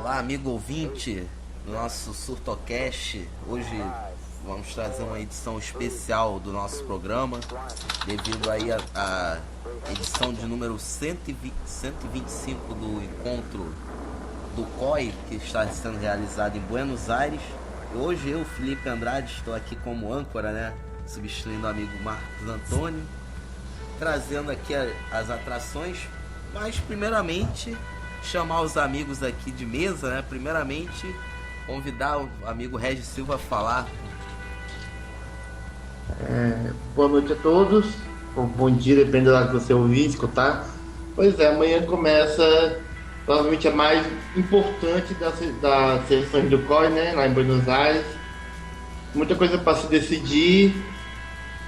Olá, amigo ouvinte do nosso Surtocast. Hoje vamos trazer uma edição especial do nosso programa, devido aí a edição de número 125 do encontro do COI, que está sendo realizado em Buenos Aires. E hoje eu, Felipe Andrade, estou aqui como âncora, né, substituindo o amigo Marcos Antônio, trazendo aqui as atrações, mas primeiramente chamar os amigos aqui de mesa, né? Primeiramente convidar o amigo Regis Silva a falar. Boa noite a todos, bom dia, depende da hora que você ouvir, escutar. Pois é, amanhã começa provavelmente a mais importante das seleções do COI, né, lá em Buenos Aires. Muita coisa para se decidir.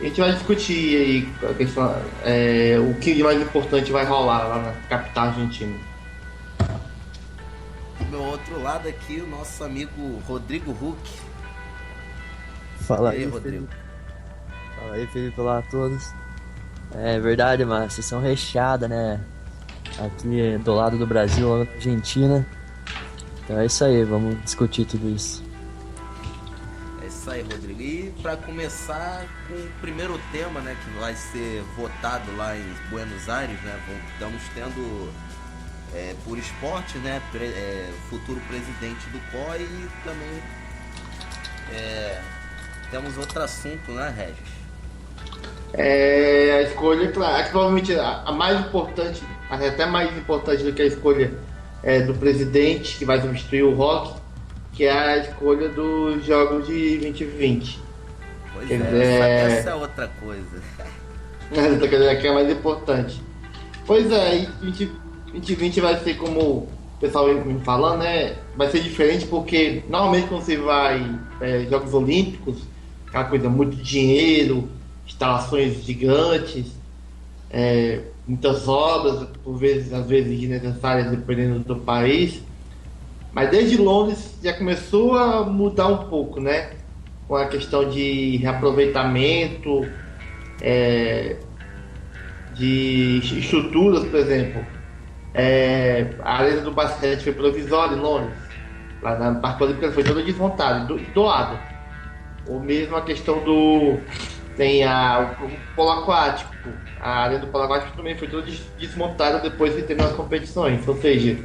A gente vai discutir aí a questão, o que de mais importante vai rolar lá na capital argentina. Do meu outro lado aqui, o nosso amigo Rodrigo Huck. Fala E aí, aí, Rodrigo. Felipe. Fala aí, Felipe. Olá a todos. É verdade, uma sessão recheada, né? Aqui do lado do Brasil, lá na Argentina. Então é isso aí, vamos discutir tudo isso. É isso aí, Rodrigo. E para começar com o primeiro tema, né, que vai ser votado lá em Buenos Aires, né? Estamos tendo por esporte, né, futuro presidente do COI, e também temos outro assunto, né, Regis? A escolha, claro, que provavelmente a mais importante, até mais importante do que a escolha do presidente que vai substituir o Roque, que é a escolha dos Jogos de 2020. Pois essa é outra coisa. Que é a mais importante. Pois é, e 2020 vai ser, como o pessoal vem falando, né? Vai ser diferente porque normalmente quando você vai Jogos Olímpicos, aquela coisa, muito dinheiro, instalações gigantes, muitas obras, às vezes desnecessárias, dependendo do país. Mas desde Londres já começou a mudar um pouco, né? Com a questão de reaproveitamento, de estruturas, por exemplo. A arena do basquete foi provisória em Londres. Lá na Parque Olímpica foi toda desmontada, doada. Ou mesmo a questão tem o polo aquático. A arena do polo aquático também foi toda desmontada depois de ter as competições. Ou seja,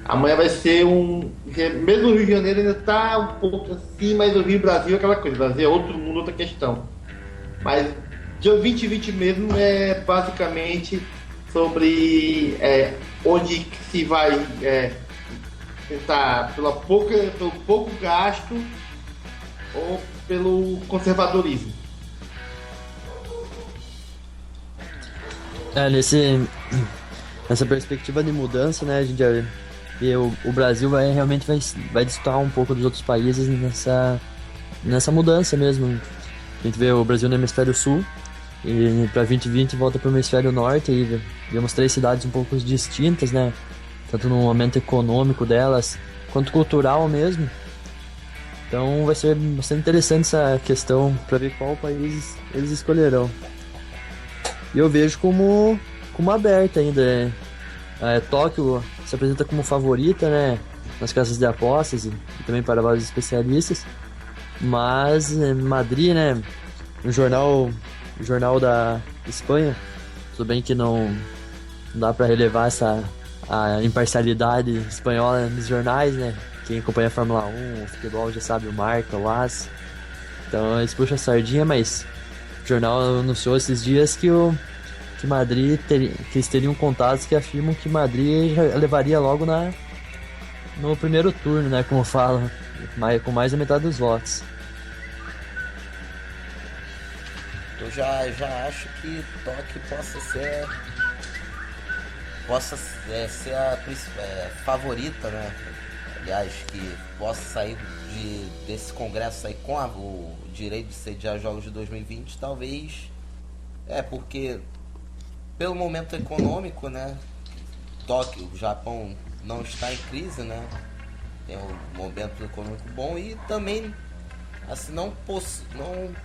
amanhã vai ser mesmo o Rio de Janeiro ainda está um pouco assim, mas o Rio e Brasil é aquela coisa. O Brasil é outro mundo, outra questão. Mas dia 2020 mesmo é basicamente sobre onde se vai tentar pelo pouco gasto ou pelo conservadorismo. Nessa perspectiva de mudança, né, a gente já vê o Brasil realmente vai destoar um pouco dos outros países nessa mudança mesmo. A gente vê o Brasil no hemisfério sul, e para 2020 volta para o hemisfério norte, e vemos 3 cidades um pouco distintas, né? Tanto no momento econômico delas, quanto cultural mesmo. Então vai ser bastante interessante essa questão para ver qual país eles escolherão. E eu vejo como aberta ainda. Tóquio se apresenta como favorita, né? Nas casas de apostas e também para vários especialistas. Mas Madrid, né? O jornal da Espanha, tudo bem que não dá para relevar a imparcialidade espanhola nos jornais, né? Quem acompanha a Fórmula 1, o futebol já sabe o Marca, o AS. Então eles puxam a sardinha, mas o jornal anunciou esses dias que Madrid que eles teriam contatos que afirmam que Madrid já levaria logo no primeiro turno, né? Como falam, com mais da metade dos votos. Eu já acho que Tóquio possa ser a favorita, né? Aliás, que possa sair desse congresso, sair com o direito de sediar Jogos de 2020, talvez. Porque pelo momento econômico, né? Tóquio, o Japão não está em crise, né? Tem um momento econômico bom e também assim, não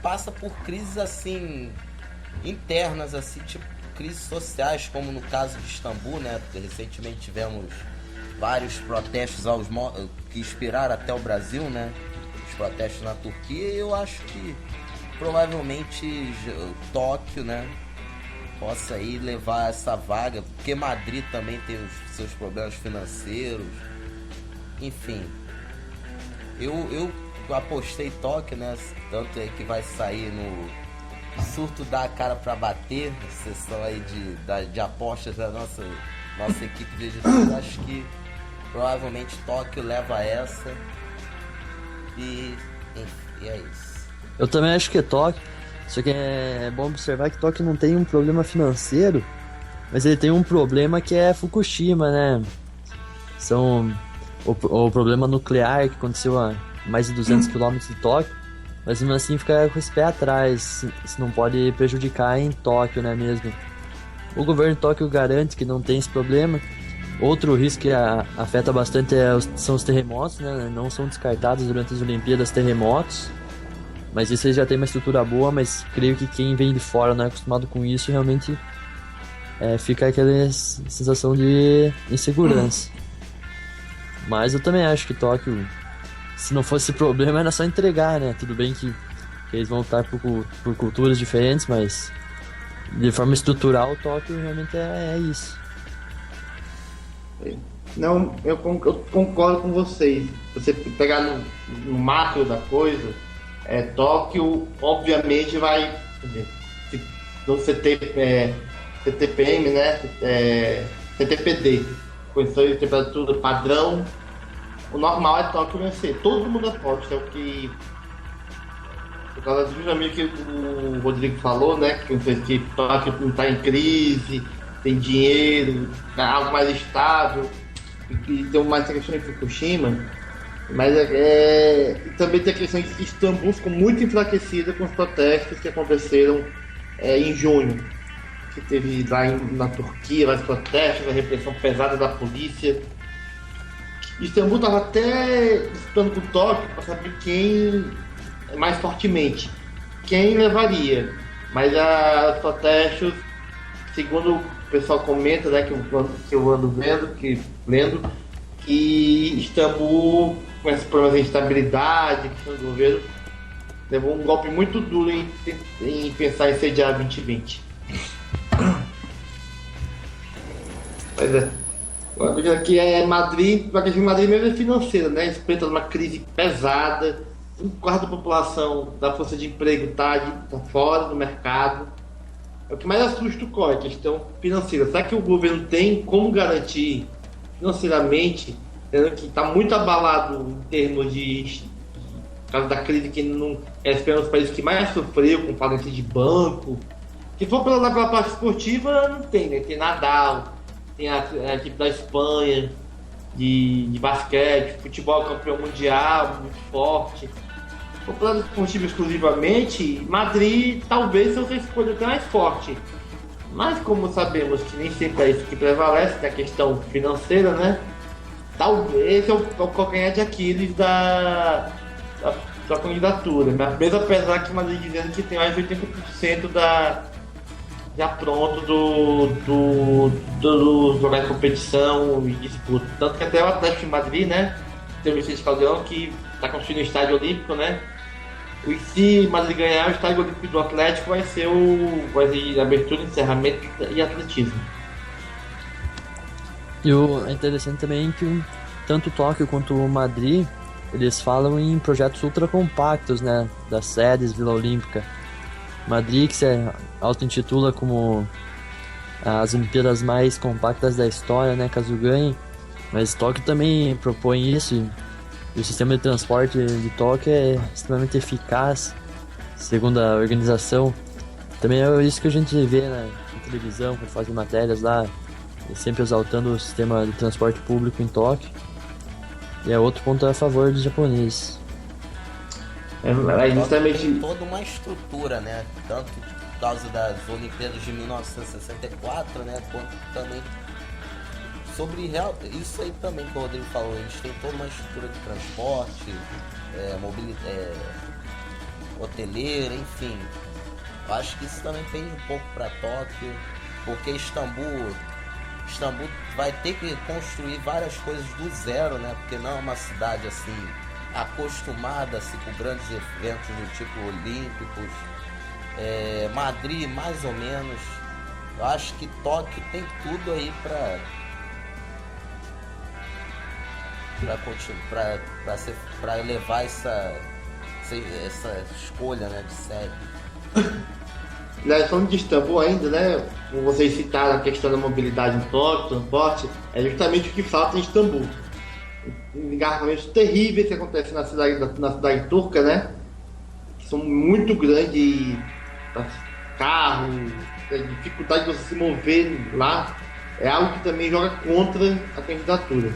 passa por crises assim internas, assim, tipo crises sociais, como no caso de Istambul, né? Recentemente tivemos vários protestos que inspiraram até o Brasil, né? Os protestos na Turquia, e eu acho que provavelmente Tóquio, né, possa aí levar essa vaga, porque Madrid também tem os seus problemas financeiros, enfim. Eu apostei Tóquio, né? Tanto é que vai sair no Surto da Cara pra Bater, sessão aí de apostas da nossa equipe de editores. Acho que provavelmente Tóquio leva essa. E é isso. Eu também acho que é Tóquio. Só que é bom observar que Tóquio não tem um problema financeiro, mas ele tem um problema que é Fukushima, né? São o problema nuclear que aconteceu a mais de 200 km de Tóquio, mas mesmo assim fica com esse pé atrás, se não pode prejudicar em Tóquio, né mesmo? O governo de Tóquio garante que não tem esse problema. Outro risco que afeta bastante são os terremotos, né? Não são descartados durante as Olimpíadas terremotos, mas isso aí já tem uma estrutura boa, mas creio que quem vem de fora não é acostumado com isso, realmente fica aquela sensação de insegurança. Mas eu também acho que Tóquio, se não fosse problema, era só entregar, né? Tudo bem que eles vão lutar por culturas diferentes, mas de forma estrutural, Tóquio realmente é isso. Não, eu concordo com vocês. Você pegar no macro da coisa, Tóquio, obviamente, vai. No CTPM, né? CTPD, condições de temperatura padrão. O normal é Tóquio vencer. Todo mundo aposta. É o que. Por causa justamente que o Rodrigo falou, né? Que Tóquio não está em crise, tem dinheiro, é algo mais estável. E tem mais essa questão de Fukushima. Mas também tem a questão de que Istambul ficou muito enfraquecida com os protestos que aconteceram em junho. Que teve lá na Turquia, vários protestos, a repressão pesada da polícia. Istambul estava até disputando com Tóquio para saber quem mais fortemente, quem levaria. Mas os protestos, segundo o pessoal comenta, né, que eu ando lendo, que Istambul, com esses problemas de instabilidade, questão do governo, levou um golpe muito duro em pensar em sediar 2020. Pois é. A coisa aqui é Madrid, a questão de Madrid mesmo é financeira, né? Eles enfrentam uma crise pesada, um quarto da população da força de emprego está fora do mercado. É o que mais assusta o COI, a questão financeira. Será que o governo tem como garantir financeiramente, tendo que está muito abalado em termos de por causa da crise que não é um dos países que mais sofreu com falência de banco. Se for pela parte esportiva, não tem, né? Tem Nadal, tem a equipe da Espanha de basquete, futebol campeão mundial, muito forte. Se for pela esportiva exclusivamente, Madrid talvez seja a escolha até mais forte. Mas como sabemos que nem sempre é isso que prevalece, tem a questão financeira, né? Talvez esse é o calcanhar de Aquiles da candidatura. Mesmo apesar que Madrid dizendo que tem mais de 80% já pronto do jogar competição e disputa. Tanto que até o Atlético de Madrid, né? Tem o Vicente Caldeirão que está construindo o estádio olímpico, né? E se Madrid ganhar, o estádio olímpico do Atlético vai ser abertura, encerramento e atletismo. E é interessante também que tanto Tóquio quanto o Madrid, eles falam em projetos ultra compactos, né? Das sedes Vila Olímpica. Madrid, que se auto-intitula como as Olimpíadas mais compactas da história, né, caso ganhe, mas Tóquio também propõe isso, e o sistema de transporte de Tóquio é extremamente eficaz, segundo a organização. Também é isso que a gente vê na televisão, quando fazem matérias lá, sempre exaltando o sistema de transporte público em Tóquio, e é outro ponto a favor dos japoneses. Tem toda uma estrutura, né? Tanto por causa das Olimpíadas de 1964, né? Quanto também sobre isso aí também que o Rodrigo falou. Eles têm toda uma estrutura de transporte, hoteleira, enfim. Eu acho que isso também pende um pouco para Tóquio, porque Istambul Istambul vai ter que construir várias coisas do zero, né? Porque não é uma cidade assim acostumada assim, com grandes eventos do tipo olímpicos. Madrid, mais ou menos. Eu acho que Tóquio tem tudo aí para levar essa escolha, né, de sede. Falando de Istambul ainda, né? Como vocês citaram a questão da mobilidade em Tóquio, transporte, é justamente o que falta em Istambul. Engarrafamentos terríveis que acontecem na cidade turca, né? Que são muito grandes, carro, a dificuldade de você se mover lá é algo que também joga contra a candidatura.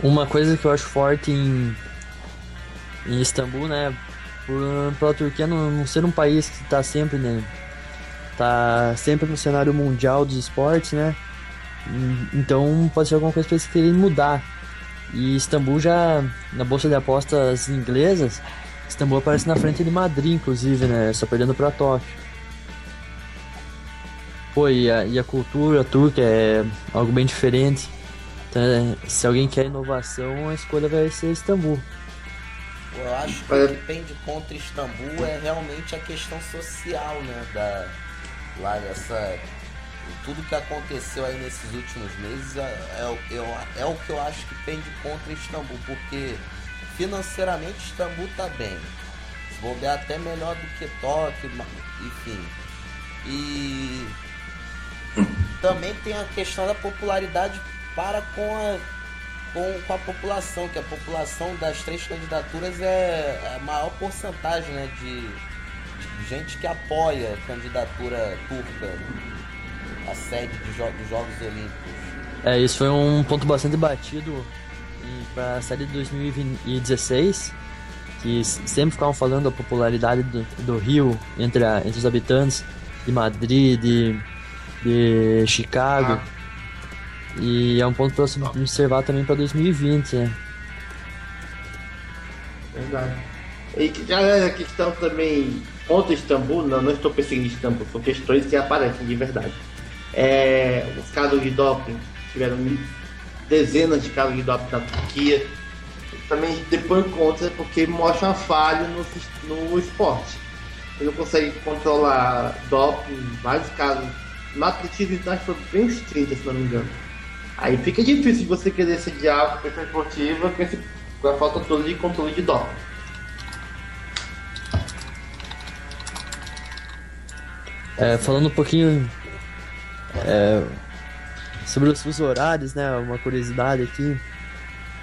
Uma coisa que eu acho forte em Istambul, né? Pela Turquia não ser um país que está sempre, né? Tá sempre no cenário mundial dos esportes, né? Então pode ser alguma coisa para eles querem mudar. E Istambul já, na bolsa de apostas inglesas, Istambul aparece na frente de Madrid, inclusive, né? Só perdendo para Tóquio. Pô, e a cultura turca é algo bem diferente. Então, se alguém quer inovação, a escolha vai ser Istambul. Eu acho que o que pende contra Istambul é realmente a questão social, né? Lá dessa... Tudo que aconteceu aí nesses últimos meses é o que eu acho que pende contra Istambul, porque financeiramente Istambul tá bem. Se bobear até melhor do que Tóquio, enfim. E também tem a questão da popularidade para com a população, que a população das três candidaturas é a maior porcentagem, né, de gente que apoia a candidatura turca à sede dos Jogos Olímpicos. Isso foi um ponto bastante batido para a série de 2016, que sempre ficavam falando da popularidade do Rio entre os habitantes, de Madrid, de Chicago. E é um ponto para se observar também para 2020, né? Verdade. E a questão também contra Istambul, não estou perseguindo Istambul, são questões que aparecem de verdade. Os casos de doping, tiveram dezenas de casos de doping na Turquia. Também depois contra, porque mostra uma falha no esporte. Ele não consegue controlar doping, vários casos. No atletismo foi bem uns 30, se não me engano. Aí fica difícil de você querer sediar a competição esportiva com a falta toda de controle de doping. Falando um pouquinho sobre os fusos horários, né? Uma curiosidade aqui,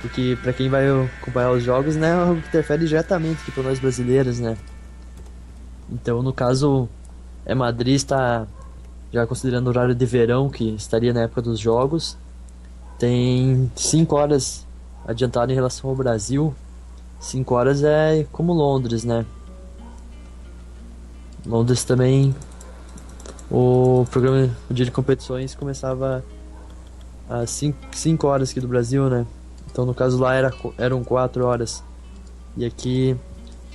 porque para quem vai acompanhar os jogos, né, interfere diretamente aqui para nós brasileiros, né? Então, no caso, Madrid está já considerando o horário de verão, que estaria na época dos jogos. Tem 5 horas adiantado em relação ao Brasil. 5 horas é como Londres, né? Londres também, o programa, o dia de competições começava às 5 horas aqui do Brasil, né? Então no caso lá eram 4 horas. E aqui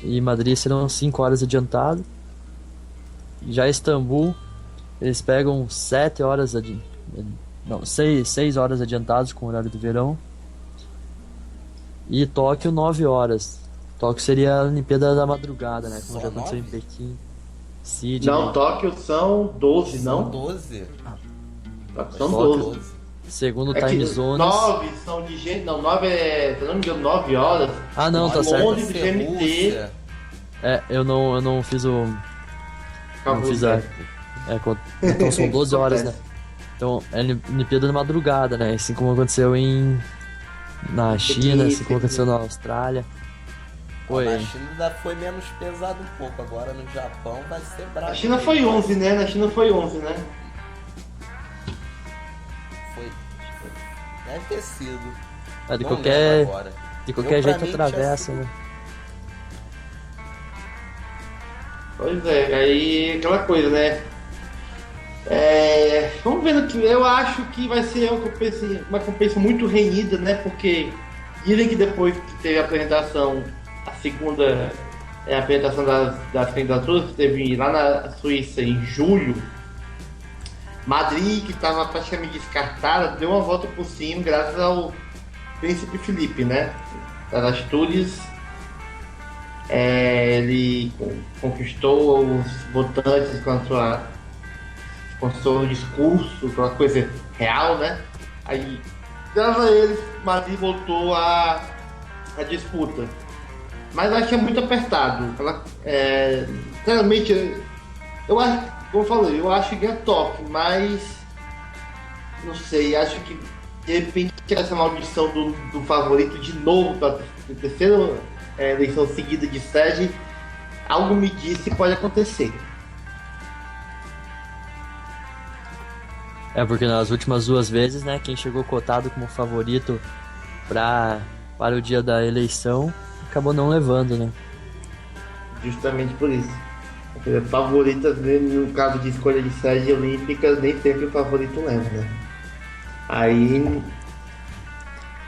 em Madrid serão 5 horas adiantado. Já Istambul, eles pegam 7 horas 6 horas adiantados com o horário do verão. E Tóquio 9 horas. Tóquio seria a Olimpíada da madrugada, né? Como já aconteceu em Pequim. Sydney. Não, Tóquio são 12, não? São 12? São 12. Segundo Time Zones. 9 são de gente. Não, 9 se eu não me engano, 9 horas. Ah, não, tá certo. 11 de GMT. Eu não fiz o. Não fiz a. Então são 12 horas, né? Então é Olimpíada da madrugada, né? Assim como aconteceu na China, assim como aconteceu na Austrália. Na China ainda foi menos pesado um pouco, agora no Japão vai ser bravo. Na China foi 11, né? Deve ter sido. De qualquer jeito atravessa, né? Pois é, aí aquela coisa, né? Vamos vendo que eu acho que vai ser uma competição muito renhida, né? Porque dizem que depois que teve a apresentação, a segunda apresentação das candidaturas, que teve lá na Suíça em julho, Madrid, que estava praticamente descartada, deu uma volta por cima graças ao Príncipe Felipe, né? Das Astúrias. Ele conquistou os votantes com seu discurso, aquela coisa real, né? Aí, graças a ele, Madrid voltou a disputa. Mas eu acho que é muito apertado. Sinceramente, eu acho, como eu falei, eu acho que é top, mas não sei, acho que de repente essa maldição do favorito de novo para a terceira eleição seguida de sede, algo me diz que pode acontecer. Porque nas últimas 2 vezes, né, quem chegou cotado como favorito para o dia da eleição acabou não levando, né? Justamente por isso. Favoritas, no caso de escolha de sede olímpica, nem sempre o favorito leva, né? Aí.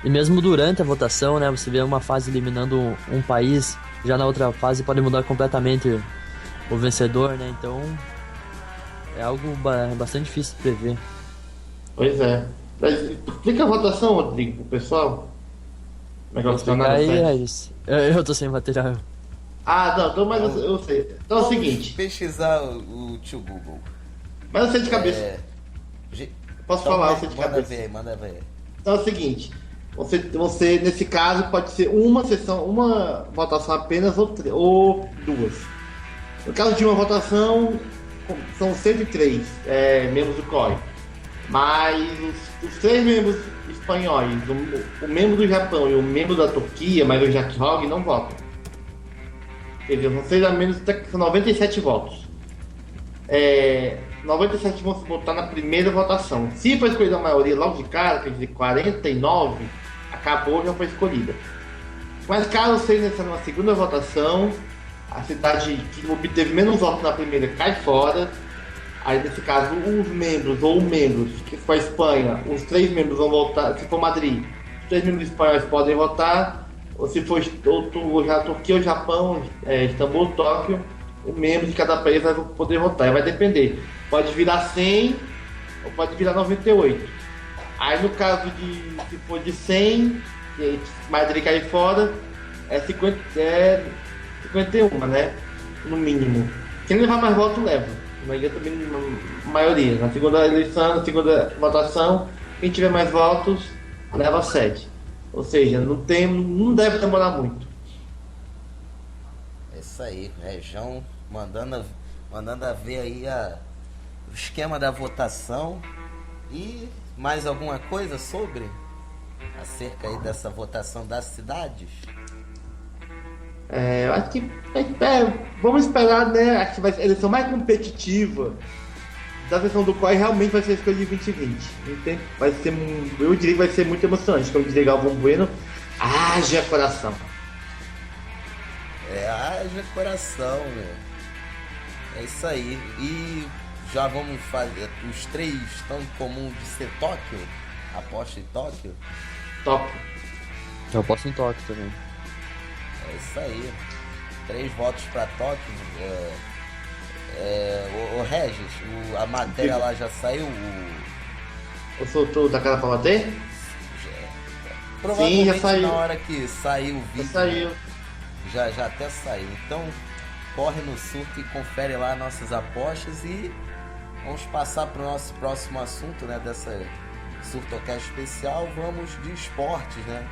E mesmo durante a votação, né, você vê uma fase eliminando um país, já na outra fase pode mudar completamente o vencedor, né? Então é algo bastante difícil de prever. Pois é. Explica a votação, Rodrigo, pro pessoal. Como é que vai funcionar Aí, no isso. site? Eu tô sem material. Não, então, mas eu sei. Então é o seguinte. Pesquisar o tio Google. Mas eu sei de cabeça. Posso Então, falar, eu sei de cabeça. Manda ver. Então é o seguinte. Você, nesse caso, pode ser uma sessão, uma votação apenas ou 2. No caso de uma votação, são 103 membros do COI. Mas os 3 membros espanhóis, o membro do Japão e o membro da Turquia, mas o Jack Hogg, não votam. Quer dizer, vão ser a menos, são 97 votos. 97 vão se votar na primeira votação. Se for escolhida a maioria logo de cara, quer dizer, 49, acabou, já foi escolhida. Mas caso seja na segunda votação, a cidade que obteve menos votos na primeira cai fora. Aí, nesse caso, os membros, que for a Espanha, os 3 membros vão votar. Se for Madrid, os 3 membros espanhóis podem votar. Ou se for a Turquia, o Japão, Istambul, Tóquio, o membro de cada país vai poder votar. Aí vai depender. Pode virar 100 ou pode virar 98. Aí, no caso se for de 100, e Madrid cair fora, é 51, né? No mínimo. Quem levar mais votos leva. Mas também a maioria. Na segunda eleição, na segunda votação, quem tiver mais votos leva a sede. Ou seja, não deve demorar muito. É isso aí, João mandando a ver aí o esquema da votação. E mais alguma coisa acerca aí dessa votação das cidades? Eu acho que vamos esperar, né? Acho que a eleição mais competitiva da sessão do COI realmente vai ser a escolha de 2020. Eu diria que vai ser muito emocionante. Como diria Galvão Bueno, haja coração. Haja coração, meu. É isso aí. E já vamos fazer. Os 3 estão em comum de ser Tóquio? Aposta em Tóquio? Tóquio. Eu aposto em Tóquio também. É isso aí. 3 votos para Tóquio. O Regis, a matéria lá já saiu? Eu soltou da cara pra bater? Provavelmente sim, já saiu. Na hora que saiu o vídeo. Já saiu. Já até saiu. Então, corre no surto e confere lá nossas apostas. E vamos passar para o nosso próximo assunto, né? Dessa Surtocast especial. Vamos de esportes, né?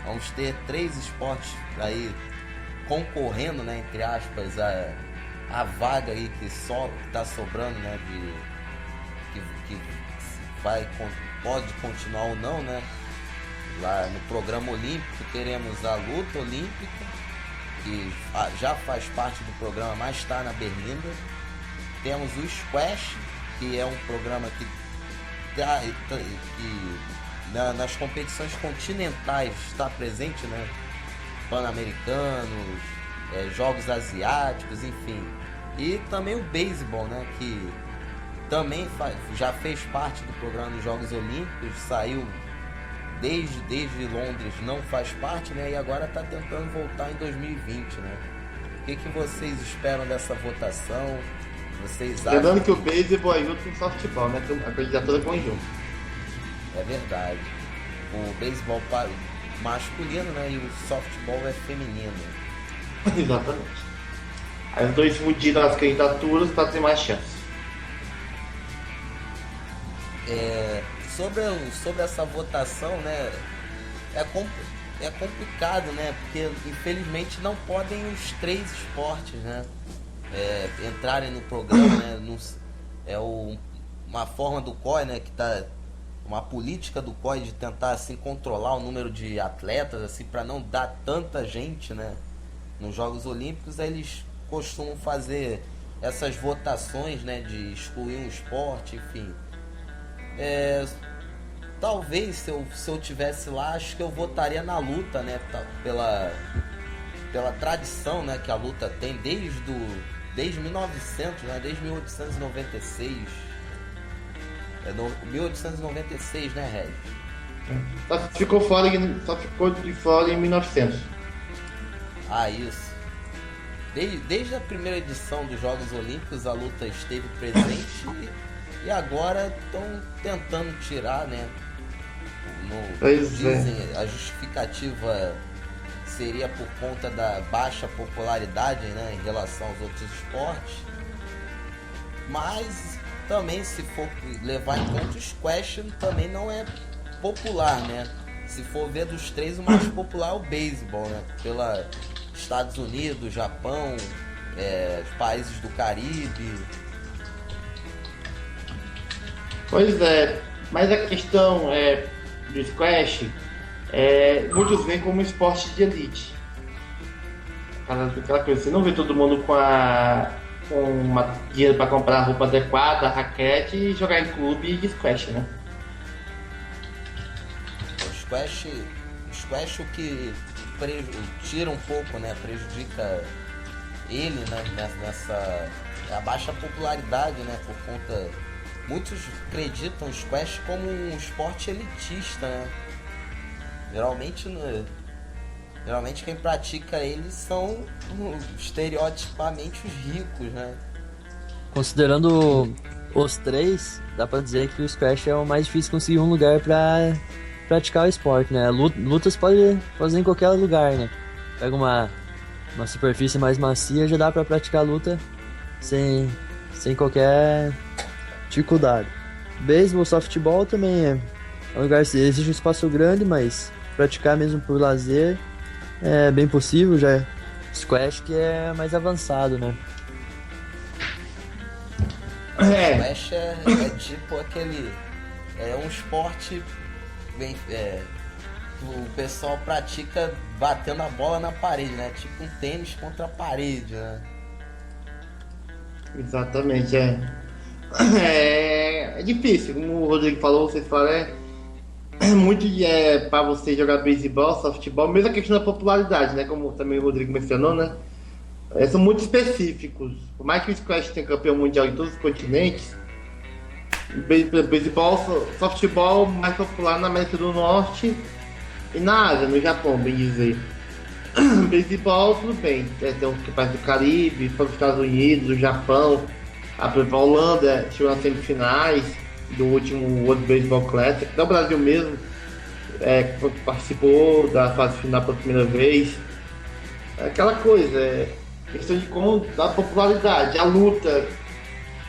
Vamos ter 3 esportes aí concorrendo, né, entre aspas, a vaga aí que está sobrando, né, que pode continuar ou não, né? Lá no programa olímpico teremos a luta olímpica, que já faz parte do programa, mas está na berlinda. Temos o squash, que é um programa que nas competições continentais está presente, né? Pan-americanos, jogos asiáticos, enfim. E também o beisebol, né? Que também já fez parte do programa dos Jogos Olímpicos, saiu desde Londres, não faz parte, né? E agora está tentando voltar em 2020, né? O que vocês esperam dessa votação? Vocês acham? Lembrando que o beisebol é junto com o softball, né? A candidatura é conjunto. É verdade. O beisebol masculino, né? E o softball é feminino. Exatamente. Aí os dois fundiram as candidaturas para ter mais chance. Sobre essa votação, né? É complicado, né? Porque infelizmente não podem os 3 esportes, né? Entrarem no programa, né? Uma forma do COI, né? Que tá uma política do COI de tentar assim controlar o número de atletas, assim, para não dar tanta gente, né? Nos Jogos Olímpicos, eles costumam fazer essas votações, né? De excluir um esporte, enfim. Talvez se eu tivesse lá, acho que eu votaria na luta, né? Pela tradição, né? Que a luta tem desde 1900, né? Desde 1896. 1896, né, Regis? Só ficou de fora em 1900. Ah, isso. Desde a primeira edição dos Jogos Olímpicos, a luta esteve presente e agora estão tentando tirar, né? Dizem, a justificativa seria por conta da baixa popularidade, né, em relação aos outros esportes. Mas também, se for levar em conta, o squash também não é popular, né? Se for ver dos 3, o mais popular é o beisebol, né? Pela Estados Unidos, Japão, os países do Caribe. Pois é, mas a questão do squash, muitos veem como esporte de elite. Aquela coisa, você não vê todo mundo com dinheiro para comprar a roupa adequada, raquete e jogar em clube de squash, né? O squash o que tira um pouco, né? Prejudica ele, né? Nessa a baixa popularidade, né? Por conta... Muitos acreditam o squash como um esporte elitista, né? Geralmente quem pratica ele são estereotipamente os ricos, né? Considerando os 3, dá pra dizer que o squash é o mais difícil conseguir um lugar pra praticar o esporte, né? Lutas pode fazer em qualquer lugar, né? Pega uma superfície mais macia, já dá pra praticar a luta sem qualquer dificuldade. Beisebol, softball também é um lugar que exige um espaço grande, mas praticar mesmo por lazer é bem possível. Já squash que é mais avançado, né? Squash é tipo aquele... É um esporte bem... o pessoal pratica batendo a bola na parede, né? Tipo um tênis contra a parede, né? Exatamente, é difícil, como o Rodrigo falou, vocês falaram, é muito para você jogar beisebol, softball, mesmo a questão da popularidade, né? Como também o Rodrigo mencionou, né? São muito específicos. Por mais que o squash tenha campeão mundial em todos os continentes, beisebol, softball mais popular na América do Norte e na Ásia, no Japão, bem dizer. Beisebol, tudo bem, tem um que faz do Caribe, para os Estados Unidos, o Japão. A Holanda chegou nas semifinais do último World Baseball Classic. Até o Brasil mesmo participou da fase final pela primeira vez. Aquela coisa, questão de como da popularidade. A luta,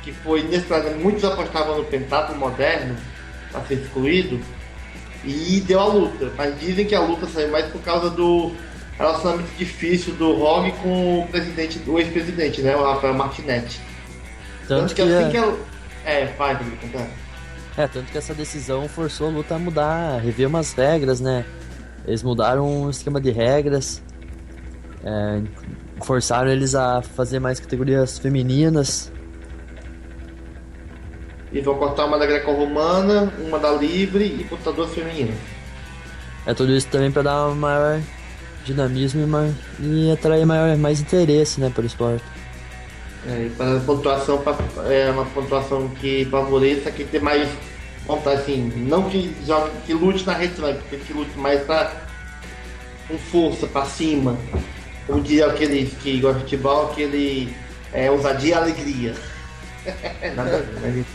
que foi inesperada, muitos apostavam no pentatlo moderno para ser excluído, e deu a luta. Mas dizem que a luta saiu mais por causa do relacionamento difícil do Rogue com o ex-presidente, né, o Rafael Martinetti. Tanto que assim que ela... vai, tanto que essa decisão forçou a luta a mudar, a rever umas regras, né? Eles mudaram o esquema de regras, forçaram eles a fazer mais categorias femininas. E vão cortar uma da greco-romana, uma da livre e botar 2 femininas. Tudo isso também para dar um maior dinamismo e atrair mais interesse, né, para o esporte. Para a pontuação, é uma pontuação que favoreça quem tem mais vontade, assim, não que jogue, que lute na retranca, que lute mais com força, para cima. Como diria aqueles que gostam de futebol, ousadia e alegria. Nada a ver.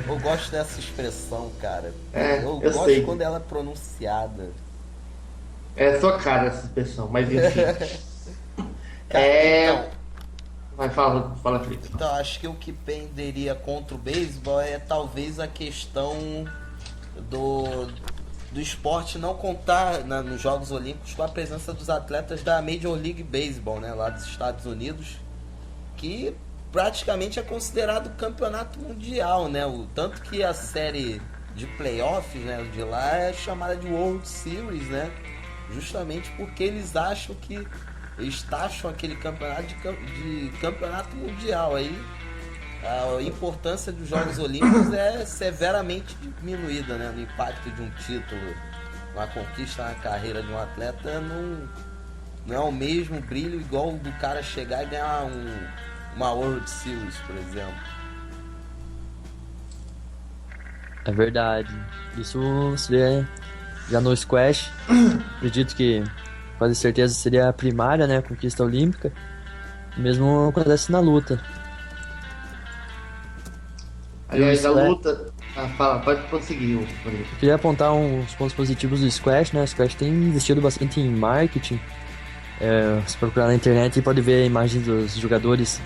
Eu gosto dessa expressão, cara. Eu eu gosto sei. quando ela é pronunciada. É sua cara essa expressão, mas enfim. Cara, É. Vai, fala, Felipe. então, acho que o que penderia contra o beisebol é talvez a questão do, do esporte não contar nos Jogos Olímpicos com a presença dos atletas da Major League Baseball, né, lá dos Estados Unidos, que praticamente é considerado campeonato mundial, né? Tanto que a série de playoffs, né, de lá é chamada de World Series, né? Justamente porque eles taxam aquele campeonato de campeonato mundial. Aí a importância dos Jogos Olímpicos é severamente diminuída, né? No impacto de um título, uma conquista na carreira de um atleta não é o mesmo brilho igual do cara chegar e ganhar uma World Series, por exemplo. É verdade. Isso seria já no squash. Acredito que quase certeza seria a primária, né, a conquista olímpica. Mesmo acontece na luta. Aliás, a squash- luta. Fala, pode prosseguir, Rodrigo. Eu queria apontar uns pontos positivos do squash, né? O squash tem investido bastante em marketing. Se procurar na internet, pode ver imagens dos jogadores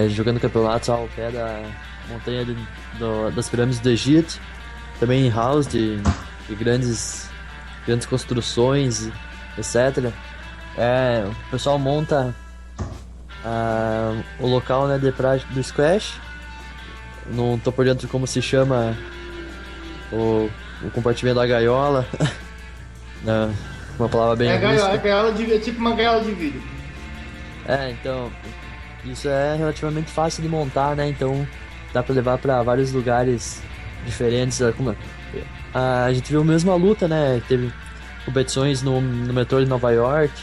jogando campeonatos ao pé da montanha das pirâmides do Egito. Também em house de grandes construções, etc. O pessoal monta o local, né, de prática do squash. Não tô por dentro de como se chama o compartimento da gaiola. Não, uma palavra bem rústica. É tipo uma gaiola de vidro. Então, isso é relativamente fácil de montar, né? Então, dá pra levar pra vários lugares diferentes. A gente viu mesmo a luta, né? Teve competições no metrô de Nova York.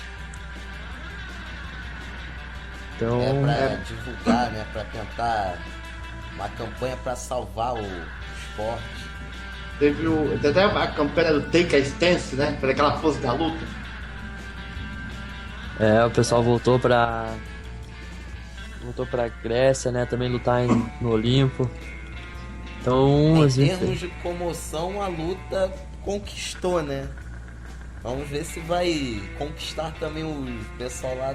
Então, Pra divulgar, né? Pra tentar uma campanha pra salvar o esporte. Teve até a campanha do Take a Stance, né? Para aquela pose da luta. o pessoal voltou pra Grécia, né? Também lutar no Olimpo. Então, Em termos de comoção, a luta conquistou, né? Vamos ver se vai conquistar também o pessoal lá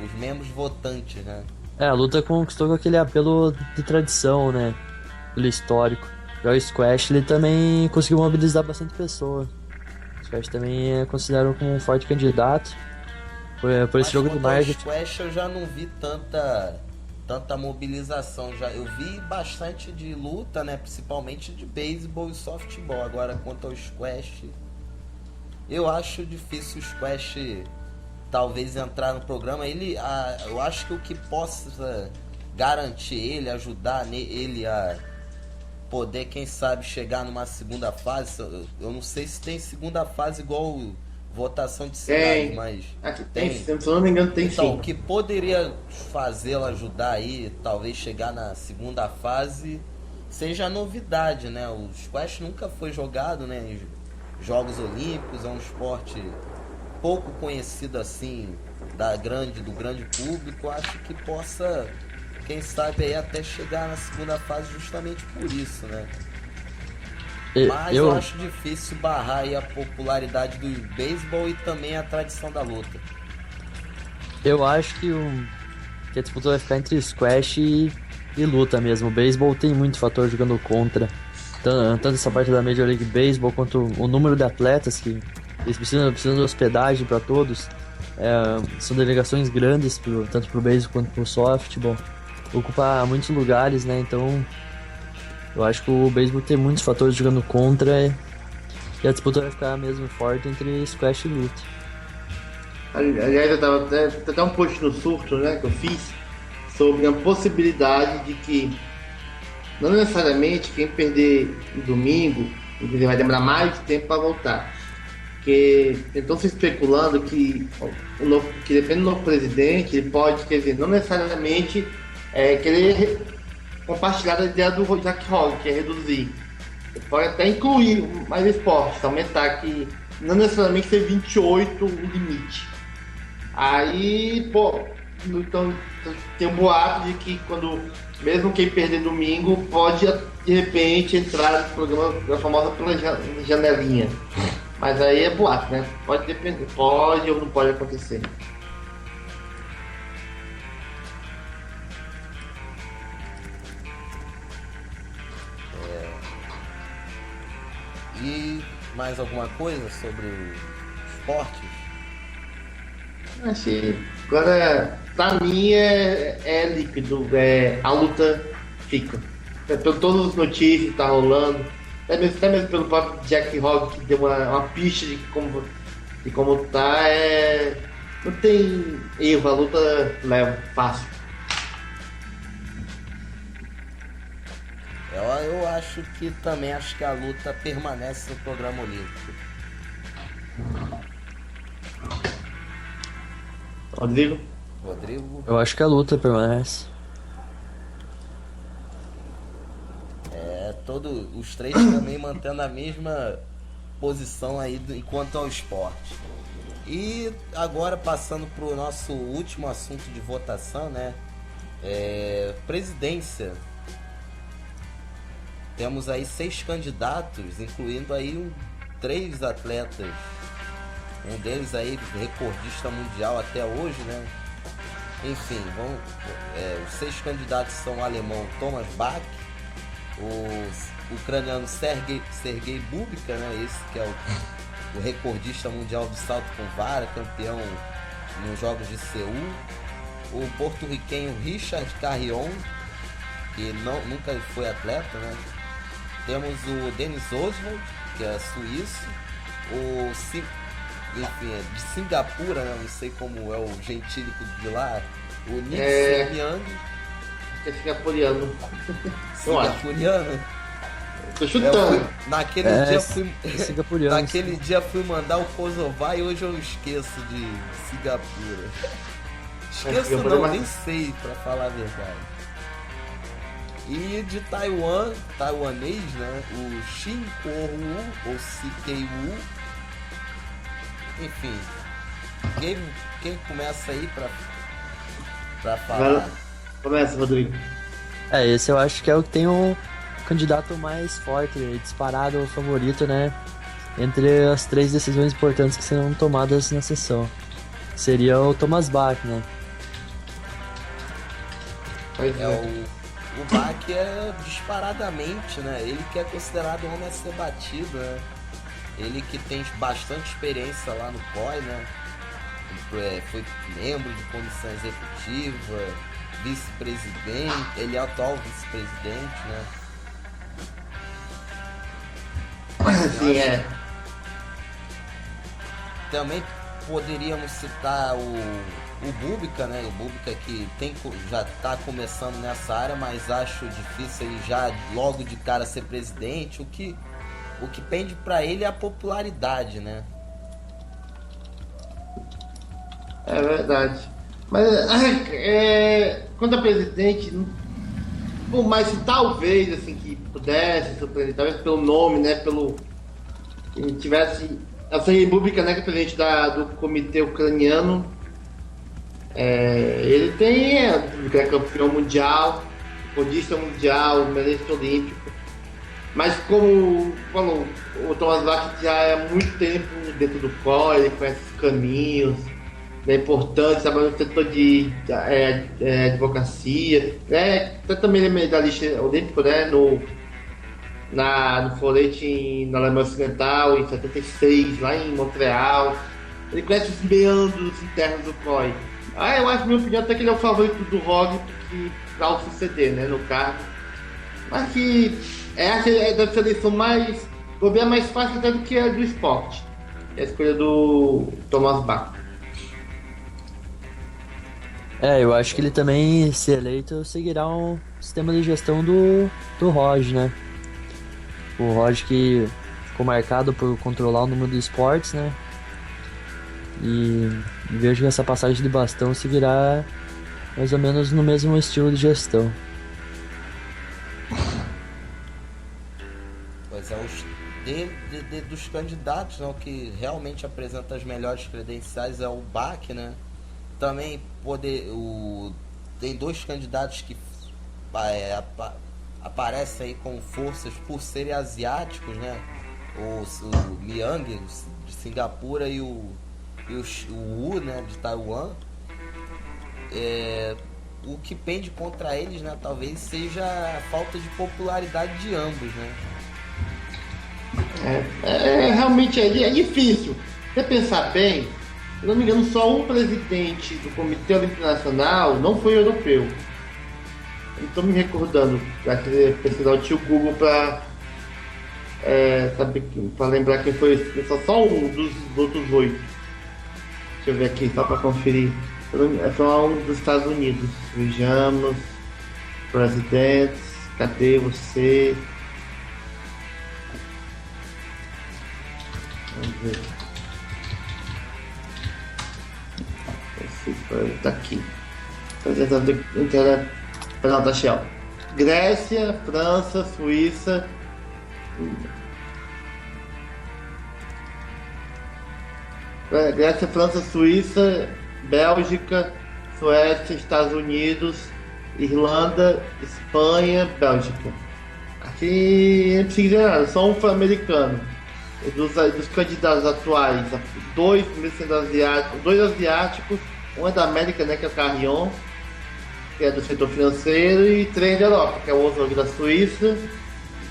os membros votantes, né? a luta conquistou com aquele apelo de tradição, né? Pelo histórico. Já o squash, ele também conseguiu mobilizar bastante pessoa. O squash também é considerado como um forte candidato por esse jogo de quanto ao marketing. squash eu já não vi tanta mobilização. Eu vi bastante de luta, né? Principalmente de beisebol e softball. Agora, quanto ao squash, eu acho difícil o squash talvez entrar no programa. Eu acho que o que possa garantir ele, ajudar ele a poder, quem sabe, chegar numa segunda fase. Eu não sei se tem segunda fase igual votação de cidade, mas Aqui tem, se eu não me engano, tem então, sim. o que poderia fazê-lo ajudar aí, talvez chegar na segunda fase, seja a novidade, né? O squash nunca foi jogado, né, em Jogos Olímpicos, é um esporte pouco conhecido assim do grande público. Acho que possa, quem sabe, aí até chegar na segunda fase justamente por isso, né? Mas eu acho difícil barrar aí a popularidade do beisebol e também a tradição da luta. Eu acho que a disputa vai ficar entre squash e luta mesmo. O beisebol tem muito fator jogando contra. Tanto essa parte da Major League Baseball quanto o número de atletas que eles precisam de hospedagem para todos. São delegações grandes, tanto pro beisebol quanto pro softball. Ocupa muitos lugares, né? Então, eu acho que o beisebol tem muitos fatores jogando contra e a disputa vai ficar mesmo forte entre squash e luta. Aliás, eu tava até um post no surto, né, que eu fiz sobre a possibilidade de que não necessariamente quem perder no domingo vai demorar mais tempo para voltar. Porque estão se especulando que depende do novo presidente, ele pode, quer dizer, não necessariamente querer compartilhar a ideia do Jack Hogg, que é reduzir. Ele pode até incluir mais esportes, aumentar, que não necessariamente ser 28 o limite. Aí, Então tem um boato de que quando, mesmo quem perder domingo, pode de repente entrar no programa da famosa pela janelinha. Mas aí é boato, né? Pode depender, pode ou não pode acontecer. E mais alguma coisa sobre o esportes? Achei. Agora, pra mim é líquido, a luta fica. Por todas as notícias que tá rolando, até mesmo pelo próprio Jack Hogg que deu uma pista de como tá, não tem erro, a luta leva fácil. Eu acho que também acho que a luta permanece no programa olímpico. Rodrigo? Rodrigo? Eu acho que a luta permanece. Todos os três também mantendo a mesma posição aí enquanto ao esporte. E agora passando para o nosso último assunto de votação, né? Presidência. Temos aí 6 candidatos, incluindo aí 3 atletas. Um deles aí recordista mundial até hoje, né? Enfim, os 6 candidatos são o alemão Thomas Bach, o ucraniano Sergei Bubka, né? Esse que é o recordista mundial do salto com vara, campeão nos Jogos de Seul. O porto-riquenho Richard Carrion, que nunca foi atleta, né? Temos o Denis Oswald, que é suíço. Enfim, é de Singapura, né? Não sei como é o gentílico de lá. O Nick Sirianni. É singapuriano. Singapuriano? Tô chutando. Naquele dia fui mandar o Kosovar e hoje eu esqueço de Singapura. Esqueço não, nem sei, pra falar a verdade. E de taiwanês, né? O Shin Kuo-wu, ou CKU. Enfim, quem começa aí pra falar? Começa, Rodrigo. Esse eu acho que é o que tem o candidato mais forte, disparado, o favorito, né? Entre as 3 decisões importantes que serão tomadas na sessão. Seria o Thomas Bach, né? O Bach é disparadamente, né? Ele que é considerado um homem a ser batido, né? Ele que tem bastante experiência lá no COI, né? Foi membro de comissão executiva, vice-presidente, ele é atual vice-presidente, né? Sim, Também poderíamos citar o Bubka, né? O Bubka que já está começando nessa área, mas acho difícil ele já logo de cara ser presidente. O que pende para ele é a popularidade, né? É verdade. Mas quanto a presidente, por mais que talvez assim que pudesse surpreender, talvez pelo nome, né? Pelo que tivesse essa república, né? Que é presidente do comitê ucraniano. Ele é campeão mundial, recordista mundial, medalhista olímpico. Mas como falou, o Thomas Bach já é há muito tempo dentro do COI, ele conhece os caminhos, é importante, trabalha no setor de advocacia. Também ele é medalhista olímpico, né? No florete na Alemanha Ocidental, em 76, lá em Montreal. Ele conhece os meandros internos do COI. Eu acho, na minha opinião, até que ele é o favorito do Hogg para o suceder, né, no cargo. Mas que deve ser a eleição mais fácil até do que a do esporte. É a escolha do Thomas Bach. Eu acho que ele também, se eleito, seguirá um sistema de gestão do Hogg, né? O Hogg que ficou marcado por controlar o número de esportes, né? E vejo que essa passagem de bastão seguirá mais ou menos no mesmo estilo de gestão. Pois dos candidatos, né, o que realmente apresenta as melhores credenciais é o Bach, né? também tem dois candidatos que aparecem aí com forças por serem asiáticos, né? O Miang de Singapura e o Wu, né, de Taiwan. O que pende contra eles, né, talvez seja a falta de popularidade de ambos, né? Realmente é difícil. Se você pensar bem, se não me engano, só um presidente do Comitê Olímpico Nacional não foi europeu. Não estou me recordando, para precisar o tio Google para lembrar quem foi. Só um dos outros 8. Deixa eu ver aqui, só para conferir. Só um dos Estados Unidos. Vejamos. Presidentes. Cadê você? Vamos ver. Esse tá aqui. Presidente Não, tá Shell. Grécia, França, Suíça. Grécia, França, Suíça, Bélgica, Suécia, Estados Unidos, Irlanda, Espanha, Bélgica. Aqui não precisa dizer nada, só um foi americano. Dos candidatos atuais, dois asiáticos, um é da América, né, que é o Carrion, que é do setor financeiro, e 3 da Europa, que é o Oswald da Suíça,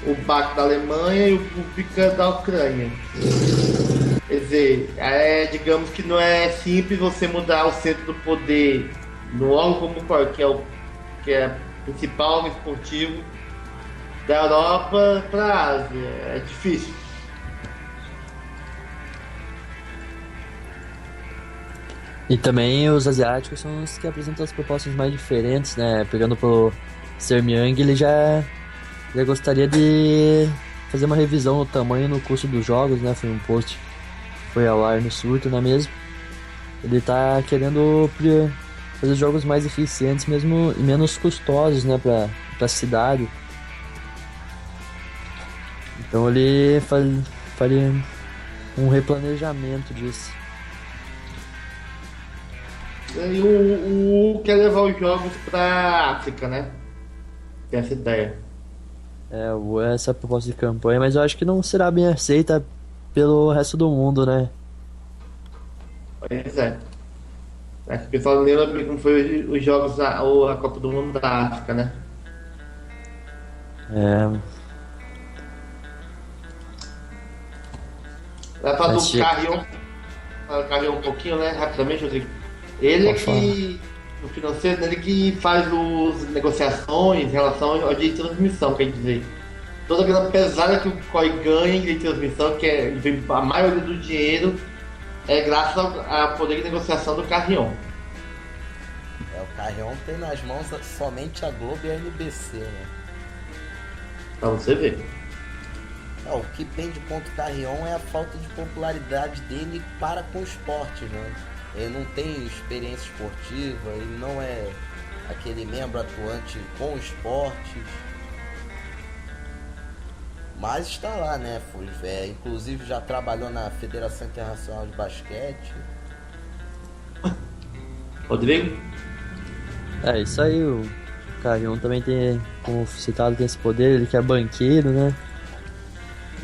o Bach da Alemanha e o Kubica da Ucrânia. Quer dizer, digamos que não é simples você mudar o centro do poder no órgão como que é o principal esportivo da Europa para a Ásia. É difícil. E também os asiáticos são os que apresentam as propostas mais diferentes, né? Pegando pro Sermiang, ele já gostaria de fazer uma revisão no tamanho e no custo dos jogos, né? Foi um post que foi ao ar no surto, não é mesmo? Ele tá querendo fazer jogos mais eficientes mesmo e menos custosos, né? Pra cidade. Então ele faria um replanejamento disso. E o quer levar os jogos pra África, né? Tem essa ideia. Essa proposta de campanha, mas eu acho que não será bem aceita pelo resto do mundo, né? Pois é. Acho que o pessoal lembra como foi os jogos, a Copa do Mundo da África, né? Vai falar do Carrion um pouquinho, né? Rapidamente, Rodrigo. Ele é que, no financeiro, ele que faz as negociações em relação ao direito de transmissão, quer dizer. Toda a grana pesada que o COI ganha em direito de transmissão, que a maioria do dinheiro é graças ao poder de negociação do Carrion. O Carrion tem nas mãos somente a Globo e a NBC, né? Pra você ver. O que pende contra o Carrion é a falta de popularidade dele para com o esporte, né? Ele não tem experiência esportiva, ele não é aquele membro atuante com esportes. Mas está lá, né? Inclusive já trabalhou na Federação Internacional de Basquete. Rodrigo? Isso aí, o Carrion também tem, como citado, tem esse poder, ele que é banqueiro, né?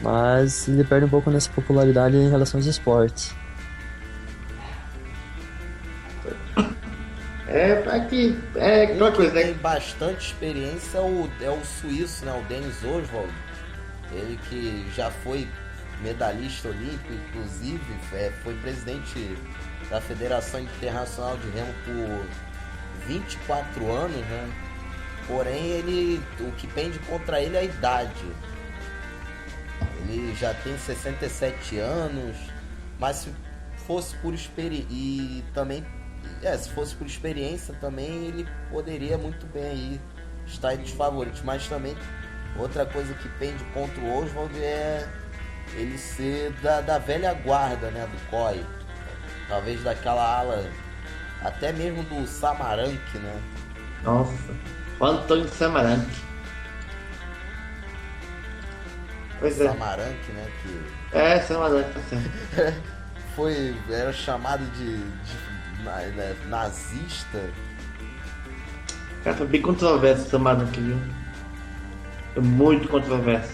Mas ele perde um pouco nessa popularidade em relação aos esportes. Aquela coisa, né? Tem bastante experiência é o suíço, né? O Denis Oswald. Ele que já foi medalhista olímpico, inclusive foi presidente da Federação Internacional de Remo por 24 anos, né? Porém, o que pende contra ele é a idade. Ele já tem 67 anos, mas se fosse por experiência também ele poderia muito bem aí estar entre os favoritos. Mas também outra coisa que pende contra o Oswald é ele ser da velha guarda, né, do COI. Talvez daquela ala, até mesmo do Samaranch, né? Nossa, o Antônio Samaranch. Pois é. Samaranch, né? Samaranch, tá certo. Era chamado de nazista. Cara, foi bem controverso essa Madden aqui, viu? Foi muito controverso.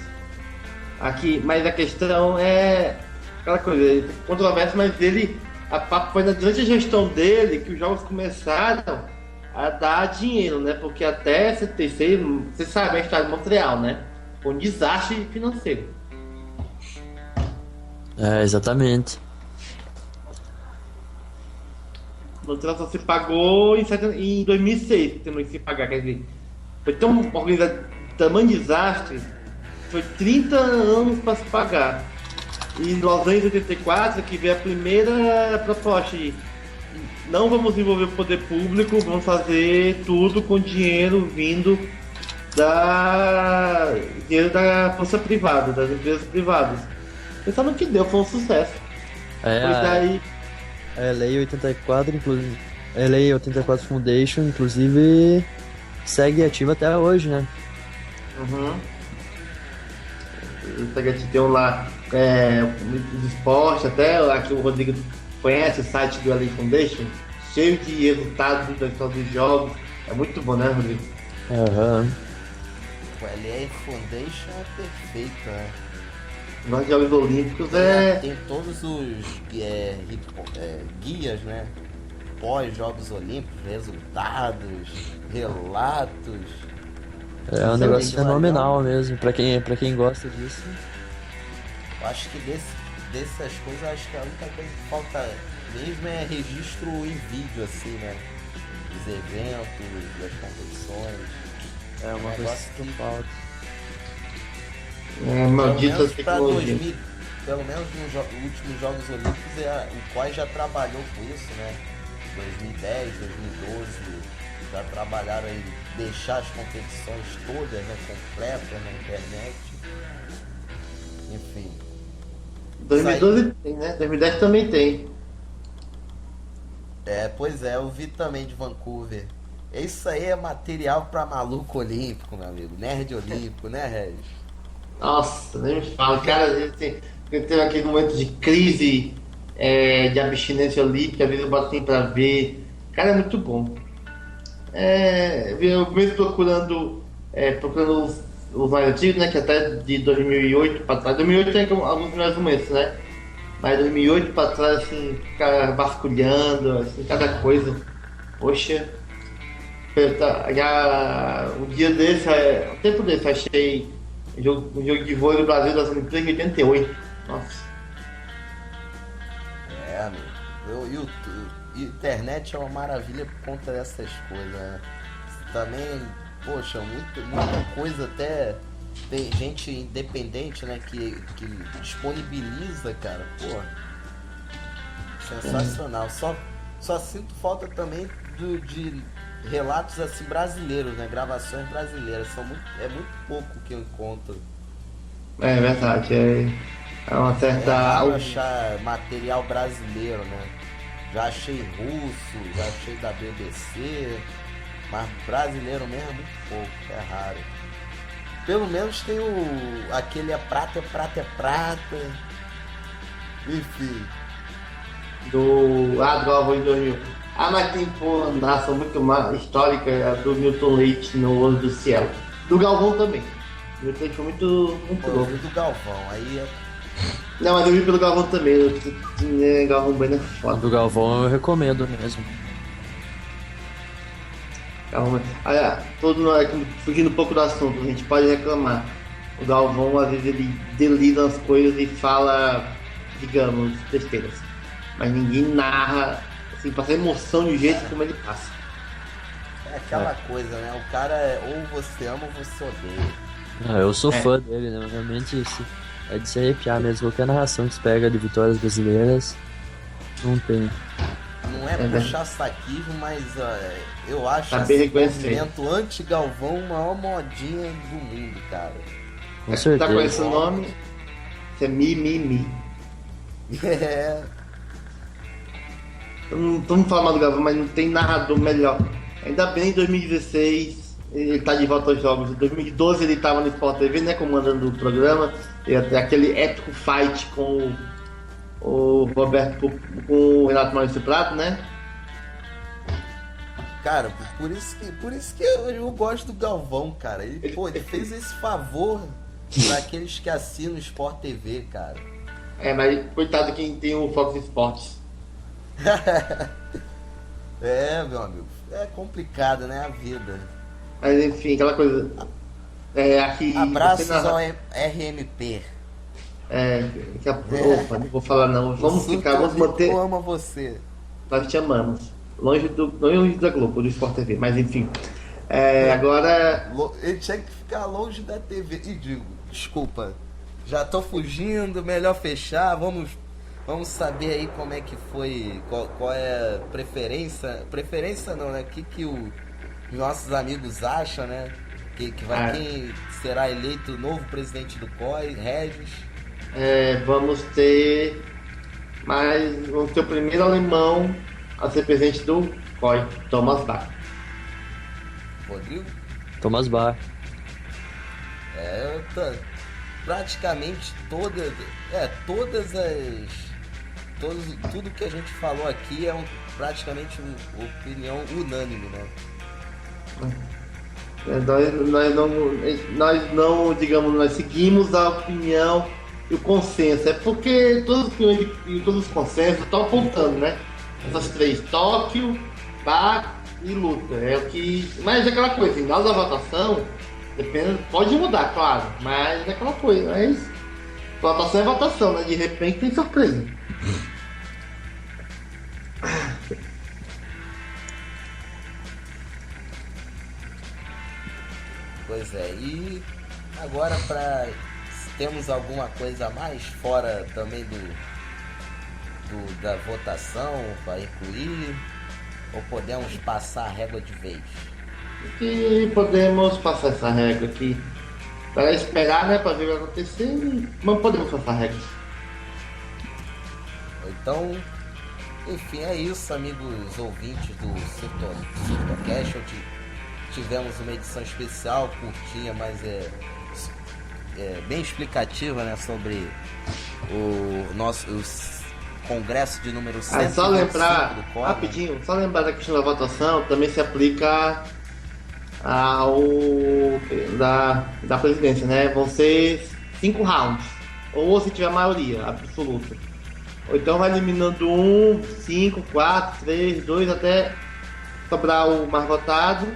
Aqui, mas a questão é aquela coisa, controverso, mas foi durante a gestão dele que os jogos começaram a dar dinheiro, né? Porque até 76, você sabe a história de Montreal, né? Foi um desastre financeiro. Exatamente. Montreal só se pagou em 2006, tendo que se pagar, quer dizer, foi tão organizado, tamanho desastre, foi 30 anos para se pagar. E em Los Angeles 84 que veio a primeira proposta de não vamos envolver o poder público, vamos fazer tudo com dinheiro vindo da força privada, das empresas privadas. Pensando que deu, foi um sucesso. Daí... A LA 84, inclusive. A LA 84 Foundation, inclusive, segue ativa até hoje, né? Uhum. Tem lá os esportes, até aqui o Rodrigo conhece o site do LA Foundation, cheio de resultados da história dos jogos. É muito bom, né, Rodrigo? Aham. O LA Foundation é perfeito, né? Nos Jogos Olímpicos Tem todos os guias, né? Pós-Jogos Olímpicos, resultados, relatos. É um negócio fenomenal mesmo, pra quem gosta disso. Eu acho que dessas coisas, acho que a única coisa que falta mesmo é registro em vídeo, assim, né? Dos eventos, das competições. É uma coisa que falta. Maldita tecnologia. Pelo menos nos últimos Jogos Olímpicos, o COI já trabalhou com isso, né? 2010, 2012, já trabalharam em deixar as competições todas, né, completas na internet. Enfim. 2012 tem, né? 2010 também tem. Pois é, eu vi também de Vancouver. Isso aí é material pra maluco olímpico, meu amigo. Nerd olímpico, né, Regis? Nossa, nem me fala, cara, teve aquele momento de crise, de abstinência olímpica, às vezes eu boto pra ver. Cara, é muito bom. Eu mesmo procurando os mais antigos, né, que até de 2008 pra trás. 2008 tem alguns melhores momentos, né? Mas 2008 pra trás, assim, ficar vasculhando, assim, cada coisa. Poxa, um dia desse, um tempo desse, achei um jogo de vôlei do Brasil das Olimpíadas em 88. Nossa. Amigo. Internet é uma maravilha por conta dessas coisas, né? Também, poxa, muita coisa até. Tem gente independente, né, que disponibiliza, cara. Pô, sensacional. Só sinto falta também de relatos assim brasileiros, né? Gravações brasileiras. É muito pouco que eu encontro. É verdade, é uma certa. É raro achar material brasileiro, né? Já achei russo, já achei da BBC, mas brasileiro mesmo é muito pouco, é raro. Pelo menos tem aquele é prata, enfim. Do Galvão em 2000. Mas tem uma narração muito mais histórica do Milton Leite no Olho do Cielo. Do Galvão também. O Milton Leite foi muito louco. Do Galvão, aí Não, mas eu vi pelo Galvão também. Galvão Bueno é foda. Do Galvão eu recomendo mesmo. Galvão, fugindo um pouco do assunto, a gente pode reclamar. O Galvão, às vezes, ele delira as coisas e fala, digamos, besteiras. Mas ninguém narra, assim, passa emoção de jeito como ele passa. É aquela coisa, né? O cara ou você ama ou você odeia. Eu sou fã dele, né? Realmente isso é de se arrepiar mesmo. Qualquer narração que se pega de vitórias brasileiras, não tem. Não é puxar saquismo, mas eu acho esse movimento anti-Galvão a maior modinha do mundo, cara. Com certeza. Tá com esse nome? Isso é mimimi. Não vamos falar mal do Galvão, mas não tem narrador melhor. Ainda bem em 2016 ele tá de volta aos jogos. Em 2012 ele tava no Sport TV, né, comandando o programa. E até aquele épico fight com o Roberto, com o Renato Maurício Prado, né? Cara, por isso que eu gosto do Galvão, cara. Ele fez esse favor para aqueles que assinam o Sport TV, cara. Mas coitado quem tem o Fox Sports. Meu amigo. É complicado, né? A vida. Mas enfim, aquela coisa. Aqui. Abraços ao RMP. Opa, não vou falar não. Vamos manter. Eu amo você. Nós te amamos. Longe da Globo, do Sport TV, mas enfim. Agora. Ele tinha que ficar longe da TV. E digo, desculpa, já tô fugindo, melhor fechar. Vamos saber aí como é que foi, qual é a preferência. Preferência não, né? O que os nossos amigos acham, né? Quem será eleito o novo presidente do COI, Regis. Vamos ter o primeiro alemão a ser presidente do COI, Thomas Bach. Rodrigo? Thomas Bach. Praticamente tudo que a gente falou aqui é praticamente uma opinião unânime, né? Nós não, digamos, nós seguimos a opinião e o consenso. É porque todas as opiniões e todos os consensos estão apontando, né? Essas três, Tóquio, Bach e Luta. Mas é aquela coisa, na hora da votação, pode mudar, claro, mas é aquela coisa, votação é votação, né? De repente tem surpresa. Pois é, e agora temos alguma coisa a mais fora também da votação para incluir, ou podemos passar a régua de vez? E podemos passar essa régua aqui para esperar, né, para ver o que vai acontecer, e não podemos passar a régua. Então, enfim, é isso, amigos ouvintes do Surtocast. Tivemos uma edição especial, curtinha, mas bem explicativa, né, sobre o congresso de número 125 só lembrar, do COI, rapidinho, né? Só lembrar da questão da votação, também se aplica ao da presidência, né? Vão ser 5 rounds, ou se tiver maioria absoluta. Ou então vai eliminando 1, 5, 4, 3, 2, até sobrar o mais votado.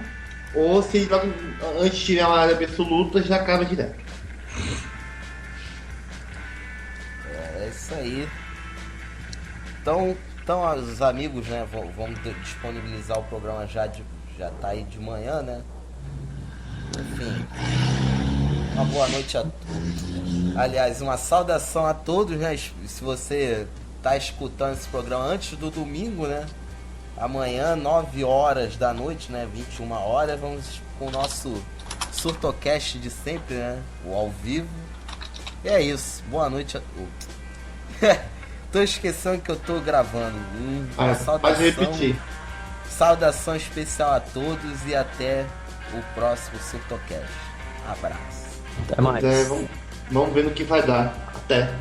Ou se antes tiver uma área absoluta, já acaba direto. É isso aí. Então os amigos, né, vamos disponibilizar o programa já tá aí de manhã, né? Enfim, uma boa noite a todos. Aliás, uma saudação a todos, né? Se você tá escutando esse programa antes do domingo, né? Amanhã, 9 horas da noite, né? 21 horas, vamos com o nosso Surtocast de sempre, né? O ao vivo. E é isso. Boa noite a todos. Tô esquecendo que eu tô gravando. Pode repetir. Saudação especial a todos e até o próximo Surtocast. Abraço. Até mais. Vamos ver no que vai dar. Até.